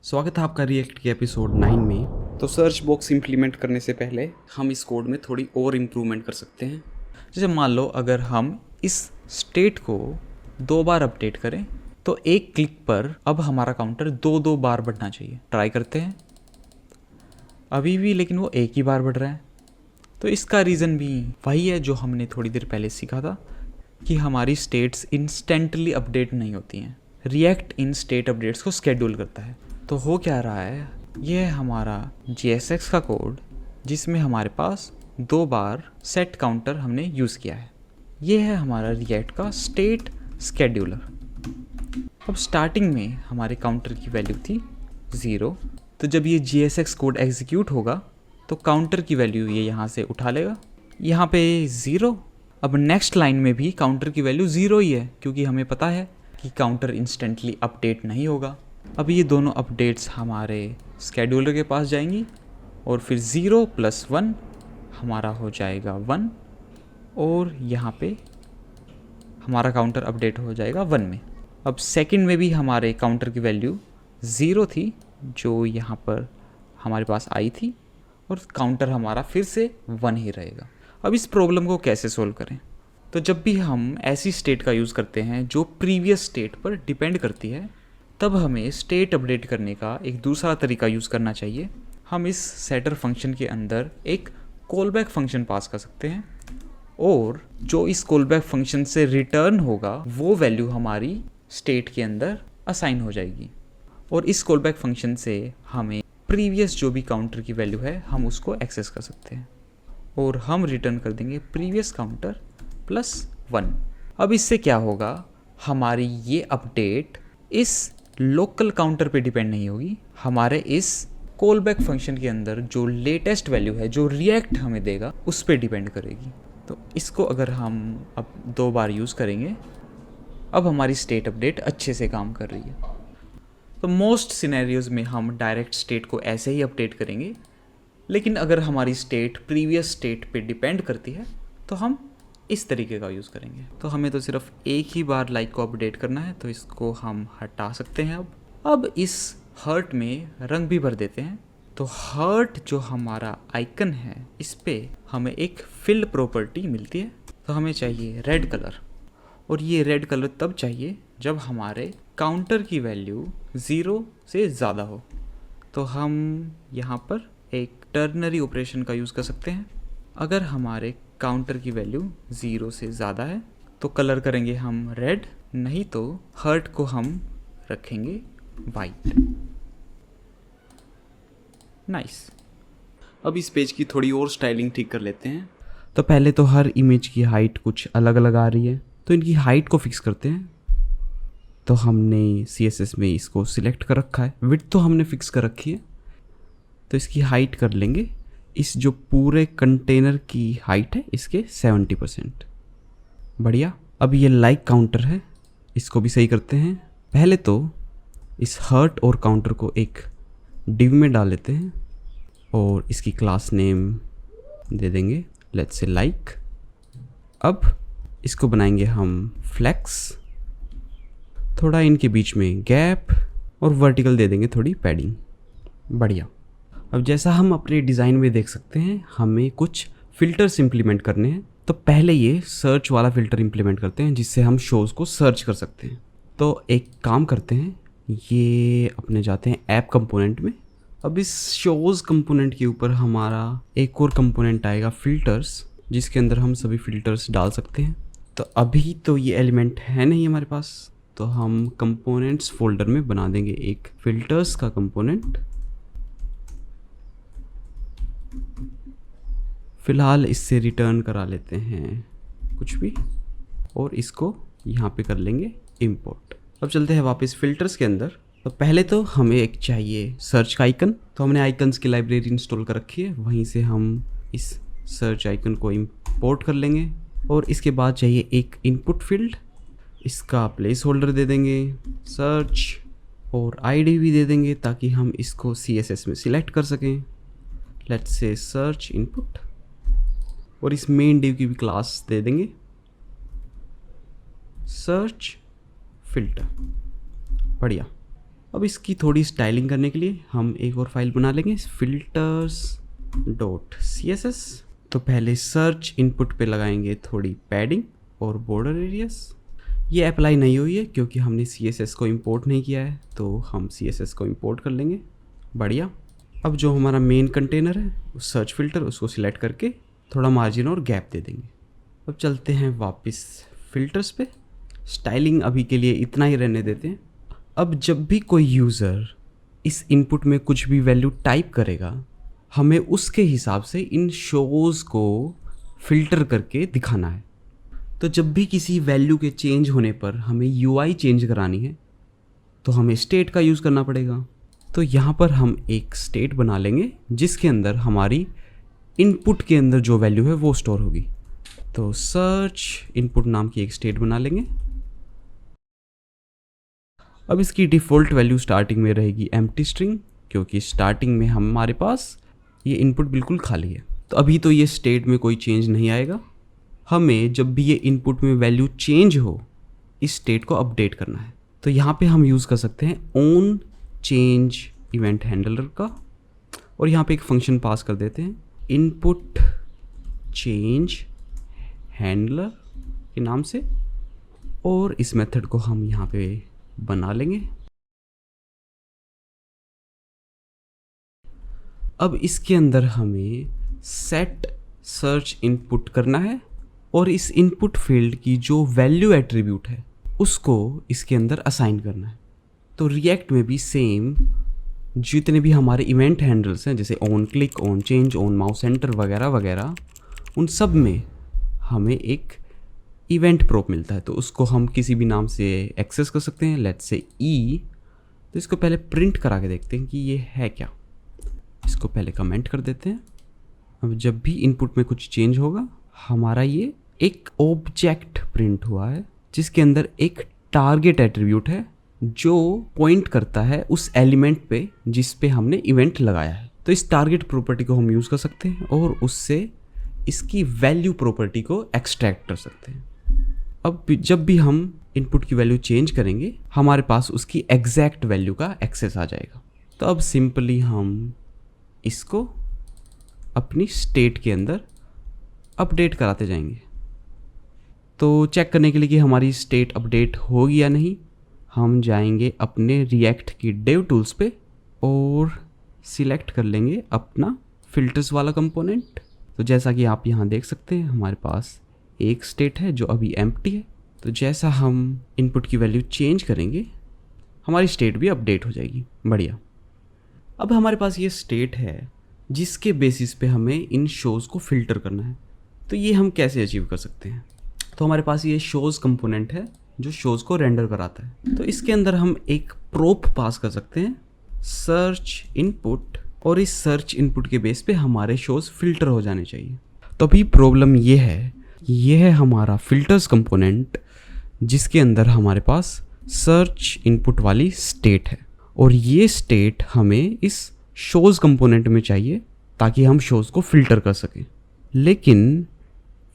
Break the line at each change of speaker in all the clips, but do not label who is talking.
स्वागत है आपका रिएक्ट के एपिसोड 9 में। तो सर्च बॉक्स इम्प्लीमेंट करने से पहले हम इस कोड में थोड़ी और इम्प्रूवमेंट कर सकते हैं। जैसे मान लो अगर हम इस स्टेट को 2 बार अपडेट करें तो एक क्लिक पर अब हमारा काउंटर 2 बार बढ़ना चाहिए। ट्राई करते हैं, अभी भी लेकिन वो एक ही बार बढ़ रहा है। तो इसका रीज़न भी वही है जो हमने थोड़ी देर पहले सीखा था कि हमारी स्टेट्स इंस्टेंटली अपडेट नहीं होती हैं। रिएक्ट इन स्टेट अपडेट्स को स्केड्यूल करता है। तो हो क्या रहा है, ये है हमारा JSX का कोड जिसमें हमारे पास 2 बार सेट काउंटर हमने यूज़ किया है। ये है हमारा रिएक्ट का स्टेट स्केड्यूलर। अब स्टार्टिंग में हमारे काउंटर की वैल्यू थी 0, तो जब ये JSX कोड एग्जीक्यूट होगा तो काउंटर की वैल्यू ये यहाँ से उठा लेगा, यहाँ पे 0। अब नेक्स्ट लाइन में भी काउंटर की वैल्यू 0 ही है क्योंकि हमें पता है कि काउंटर इंस्टेंटली अपडेट नहीं होगा। अब ये दोनों अपडेट्स हमारे स्केड्यूलर के पास जाएंगी और फिर 0 + 1 हमारा हो जाएगा 1 और यहाँ पे हमारा काउंटर अपडेट हो जाएगा 1 में। अब सेकंड में भी हमारे काउंटर की वैल्यू 0 थी जो यहाँ पर हमारे पास आई थी और काउंटर हमारा फिर से 1 ही रहेगा। अब इस प्रॉब्लम को कैसे सोल्व करें? तो जब भी हम ऐसी स्टेट का यूज़ करते हैं जो प्रीवियस स्टेट पर डिपेंड करती है, तब हमें स्टेट अपडेट करने का एक दूसरा तरीका यूज़ करना चाहिए। हम इस सेटर फंक्शन के अंदर एक कॉलबैक फंक्शन पास कर सकते हैं और जो इस कॉलबैक फंक्शन से रिटर्न होगा वो वैल्यू हमारी स्टेट के अंदर असाइन हो जाएगी और इस कॉलबैक फंक्शन से हमें प्रीवियस जो भी काउंटर की वैल्यू है हम उसको एक्सेस कर सकते हैं और हम रिटर्न कर देंगे प्रीवियस काउंटर +1। अब इससे क्या होगा, हमारी ये अपडेट इस लोकल काउंटर पे डिपेंड नहीं होगी, हमारे इस कॉलबैक फंक्शन के अंदर जो लेटेस्ट वैल्यू है जो रिएक्ट हमें देगा उस पे डिपेंड करेगी। तो इसको अगर हम अब 2 बार यूज़ करेंगे, अब हमारी स्टेट अपडेट अच्छे से काम कर रही है। तो मोस्ट सिनेरियोज में हम डायरेक्ट स्टेट को ऐसे ही अपडेट करेंगे, लेकिन अगर हमारी स्टेट प्रीवियस स्टेट पे डिपेंड करती है तो हम इस तरीके का यूज़ करेंगे। तो हमें तो सिर्फ एक ही बार लाइक को अपडेट करना है, तो इसको हम हटा सकते हैं। अब इस हर्ट में रंग भी भर देते हैं। तो हर्ट जो हमारा आइकन है इस पे हमें एक फिल प्रॉपर्टी मिलती है, तो हमें चाहिए रेड कलर और ये रेड कलर तब चाहिए जब हमारे काउंटर की वैल्यू 0 से ज़्यादा हो। तो हम यहाँ पर एक टर्नरी ऑपरेशन का यूज़ कर सकते हैं। अगर हमारे काउंटर की वैल्यू 0 से ज़्यादा है तो कलर करेंगे हम रेड, नहीं तो हर्ट को हम रखेंगे वाइट। नाइस। अब इस पेज की थोड़ी और स्टाइलिंग ठीक कर लेते हैं। तो पहले तो हर इमेज की हाइट कुछ अलग अलग आ रही है, तो इनकी हाइट को फिक्स करते हैं। तो हमने CSS में इसको सिलेक्ट कर रखा है, विड्थ तो हमने फिक्स कर रखी है, तो इसकी हाइट कर लेंगे इस जो पूरे कंटेनर की हाइट है इसके 70%। बढ़िया। अब ये लाइक काउंटर है, इसको भी सही करते हैं। पहले तो इस हर्ट और काउंटर को एक डिव में डाल लेते हैं और इसकी क्लास नेम दे देंगे लेट्स से लाइक। अब इसको बनाएंगे हम फ्लेक्स, थोड़ा इनके बीच में गैप और वर्टिकल दे देंगे थोड़ी पैडिंग। बढ़िया। अब जैसा हम अपने डिज़ाइन में देख सकते हैं हमें कुछ फ़िल्टर्स इम्प्लीमेंट करने हैं। तो पहले ये सर्च वाला फ़िल्टर इम्प्लीमेंट करते हैं जिससे हम शोज़ को सर्च कर सकते हैं। तो एक काम करते हैं, ये अपने जाते हैं ऐप कंपोनेंट में। अब इस शोज़ कंपोनेंट के ऊपर हमारा एक और कंपोनेंट आएगा फ़िल्टर्स, जिसके अंदर हम सभी फ़िल्टर्स डाल सकते हैं। तो अभी तो ये एलिमेंट है नहीं हमारे पास, तो हम कंपोनेंट्स फोल्डर में बना देंगे एक फ़िल्टर्स का कंपोनेंट। फ़िलहाल इससे रिटर्न करा लेते हैं कुछ भी और इसको यहाँ पे कर लेंगे इंपोर्ट। अब चलते हैं वापस फ़िल्टर्स के अंदर। तो पहले तो हमें एक चाहिए सर्च का आइकन, तो हमने आइकन्स की लाइब्रेरी इंस्टॉल कर रखी है, वहीं से हम इस सर्च आइकन को इंपोर्ट कर लेंगे। और इसके बाद चाहिए एक इनपुट फील्ड, इसका प्लेस होल्डर दे देंगे सर्च और ID भी दे देंगे ताकि हम इसको CSS में सिलेक्ट कर सकें। लेट्स से सर्च इनपुट और इस मेन डिव की भी क्लास दे देंगे सर्च फिल्टर। बढ़िया। अब इसकी थोड़ी स्टाइलिंग करने के लिए हम एक और फाइल बना लेंगे, filters.css। तो पहले सर्च इनपुट पे लगाएंगे थोड़ी पैडिंग और बॉर्डर एरियाज। ये अप्लाई नहीं हुई है क्योंकि हमने CSS को इंपोर्ट नहीं किया है, तो हम CSS को इंपोर्ट कर लेंगे। बढ़िया। अब जो हमारा मेन कंटेनर है उस सर्च फिल्टर, उसको सिलेक्ट करके थोड़ा मार्जिन और गैप दे देंगे। अब चलते हैं वापस फिल्टर्स पे। स्टाइलिंग अभी के लिए इतना ही रहने देते हैं। अब जब भी कोई यूज़र इस इनपुट में कुछ भी वैल्यू टाइप करेगा, हमें उसके हिसाब से इन शोज़ को फिल्टर करके दिखाना है। तो जब भी किसी वैल्यू के चेंज होने पर हमें UI चेंज करानी है तो हमें स्टेट का यूज़ करना पड़ेगा। तो यहाँ पर हम एक स्टेट बना लेंगे जिसके अंदर हमारी इनपुट के अंदर जो वैल्यू है वो स्टोर होगी। तो सर्च इनपुट नाम की एक स्टेट बना लेंगे। अब इसकी डिफ़ॉल्ट वैल्यू स्टार्टिंग में रहेगी एम्प्टी स्ट्रिंग, क्योंकि स्टार्टिंग में हमारे पास ये इनपुट बिल्कुल खाली है। तो अभी तो ये स्टेट में कोई चेंज नहीं आएगा। हमें जब भी ये इनपुट में वैल्यू चेंज हो, इस स्टेट को अपडेट करना है। तो यहाँ पे हम यूज़ कर सकते हैं ऑन चेंज इवेंट हैंडलर का, और यहाँ पे एक फंक्शन पास कर देते हैं इनपुट चेंज हैंडलर के नाम से, और इस मेथड को हम यहाँ पे बना लेंगे। अब इसके अंदर हमें सेट सर्च इनपुट करना है और इस इनपुट फील्ड की जो वैल्यू एट्रीब्यूट है उसको इसके अंदर असाइन करना है। तो रिएक्ट में भी सेम, जितने भी हमारे इवेंट हैंडल्स हैं जैसे on click, on change, on mouse centre वगैरह वगैरह, उन सब में हमें एक इवेंट प्रोप मिलता है। तो उसको हम किसी भी नाम से एक्सेस कर सकते हैं, लेट्स से E। तो इसको पहले प्रिंट करा के देखते हैं कि ये है क्या। इसको पहले कमेंट कर देते हैं। अब जब भी इनपुट में कुछ चेंज होगा, हमारा ये एक ऑब्जेक्ट प्रिंट हुआ है जिसके अंदर एक टारगेट एट्रीब्यूट है जो पॉइंट करता है उस एलिमेंट पे जिस पे हमने इवेंट लगाया है। तो इस टारगेट प्रॉपर्टी को हम यूज़ कर सकते हैं और उससे इसकी वैल्यू प्रॉपर्टी को एक्सट्रैक्ट कर सकते हैं। अब जब भी हम इनपुट की वैल्यू चेंज करेंगे, हमारे पास उसकी एग्जैक्ट वैल्यू का एक्सेस आ जाएगा। तो अब सिंपली हम इसको अपनी स्टेट के अंदर अपडेट कराते जाएंगे। तो चेक करने के लिए कि हमारी स्टेट अपडेट होगी या नहीं, हम जाएंगे अपने रिएक्ट की डेव टूल्स पे और सिलेक्ट कर लेंगे अपना फिल्टर्स वाला कंपोनेंट। तो जैसा कि आप यहाँ देख सकते हैं, हमारे पास एक स्टेट है जो अभी एम्प्टी है। तो जैसा हम इनपुट की वैल्यू चेंज करेंगे, हमारी स्टेट भी अपडेट हो जाएगी। बढ़िया। अब हमारे पास ये स्टेट है जिसके बेसिस पे हमें इन शोज़ को फिल्टर करना है। तो ये हम कैसे अचीव कर सकते हैं? तो हमारे पास ये शोज़ कंपोनेंट है जो शोज़ को रेंडर कराता है। तो इसके अंदर हम एक प्रोप पास कर सकते हैं सर्च इनपुट, और इस सर्च इनपुट के बेस पे हमारे शोज़ फिल्टर हो जाने चाहिए। तो अभी प्रॉब्लम ये है, ये है हमारा फिल्टर्स कंपोनेंट जिसके अंदर हमारे पास सर्च इनपुट वाली स्टेट है, और ये स्टेट हमें इस शोज़ कंपोनेंट में चाहिए ताकि हम शोज़ को फिल्टर कर सकें। लेकिन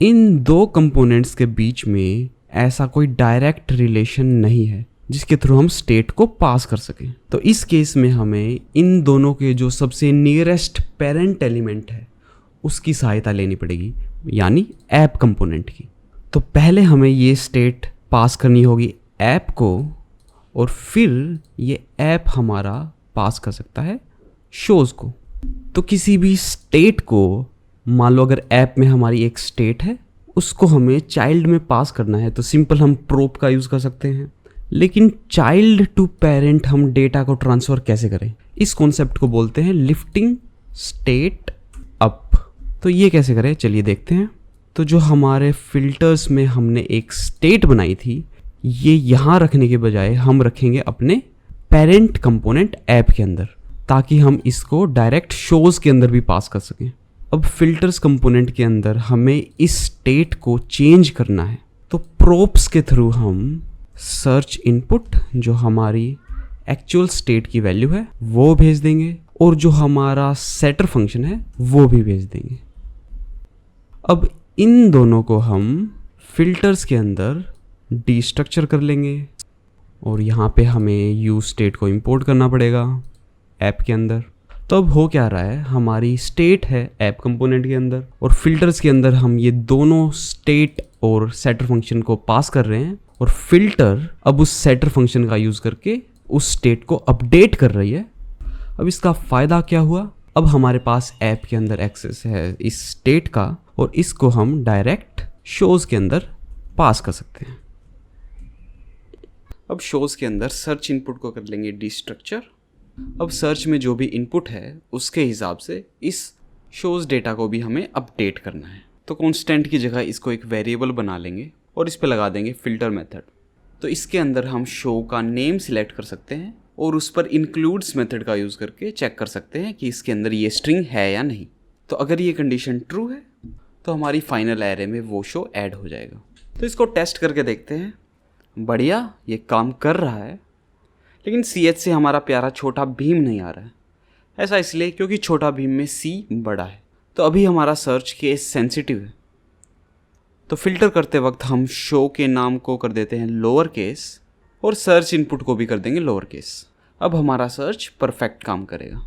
इन दो कंपोनेंट्स के बीच में ऐसा कोई डायरेक्ट रिलेशन नहीं है जिसके थ्रू हम स्टेट को पास कर सकें। तो इस केस में हमें इन दोनों के जो सबसे नियरेस्ट पेरेंट एलिमेंट है उसकी सहायता लेनी पड़ेगी, यानी ऐप कंपोनेंट की। तो पहले हमें ये स्टेट पास करनी होगी ऐप को, और फिर ये ऐप हमारा पास कर सकता है शोज़ को। तो किसी भी स्टेट को, मान लो अगर ऐप में हमारी एक स्टेट है, उसको हमें चाइल्ड में पास करना है, तो सिंपल हम प्रोप का यूज़ कर सकते हैं। लेकिन चाइल्ड टू पेरेंट हम डेटा को ट्रांसफ़र कैसे करें? इस कॉन्सेप्ट को बोलते हैं लिफ्टिंग स्टेट अप। तो ये कैसे करें, चलिए देखते हैं। तो जो हमारे फिल्टर्स में हमने एक स्टेट बनाई थी, ये यहाँ रखने के बजाय हम रखेंगे अपने पेरेंट कंपोनेंट ऐप के अंदर, ताकि हम इसको डायरेक्ट शोज़ के अंदर भी पास कर सकें। अब फिल्टर्स कंपोनेंट के अंदर हमें इस स्टेट को चेंज करना है, तो प्रोप्स के थ्रू हम सर्च इनपुट, जो हमारी एक्चुअल स्टेट की वैल्यू है, वो भेज देंगे, और जो हमारा सेटर फंक्शन है वो भी भेज देंगे। अब इन दोनों को हम फिल्टर्स के अंदर डिस्ट्रक्चर कर लेंगे। और यहाँ पे हमें यूज स्टेट को इंपोर्ट करना पड़ेगा ऐप के अंदर। तो अब हो क्या रहा है, हमारी स्टेट है ऐप कंपोनेंट के अंदर और फिल्टर्स के अंदर हम ये दोनों स्टेट और सेटर फंक्शन को पास कर रहे हैं और फिल्टर अब उस सेटर फंक्शन का यूज़ करके उस स्टेट को अपडेट कर रही है। अब इसका फ़ायदा क्या हुआ, अब हमारे पास ऐप के अंदर एक्सेस है इस स्टेट का और इसको हम डायरेक्ट शोज़ के अंदर पास कर सकते हैं। अब शोज़ के अंदर सर्च इनपुट को कर लेंगे डिस्ट्रक्चर। अब सर्च में जो भी इनपुट है उसके हिसाब से इस शोज़ डेटा को भी हमें अपडेट करना है। तो कॉन्स्टेंट की जगह इसको एक वेरिएबल बना लेंगे और इस पे लगा देंगे फिल्टर मेथड। तो इसके अंदर हम शो का नेम सिलेक्ट कर सकते हैं और उस पर इंक्लूड्स मेथड का यूज़ करके चेक कर सकते हैं कि इसके अंदर ये स्ट्रिंग है या नहीं। तो अगर ये कंडीशन ट्रू है तो हमारी फाइनल एरे में वो शो ऐड हो जाएगा। तो इसको टेस्ट करके देखते हैं। बढ़िया, ये काम कर रहा है, लेकिन CH से हमारा प्यारा छोटा भीम नहीं आ रहा है। ऐसा इसलिए क्योंकि छोटा भीम में C बड़ा है। तो अभी हमारा सर्च केस सेंसिटिव है, तो फिल्टर करते वक्त हम शो के नाम को कर देते हैं लोअर केस और सर्च इनपुट को भी कर देंगे लोअर केस। अब हमारा सर्च परफेक्ट काम करेगा।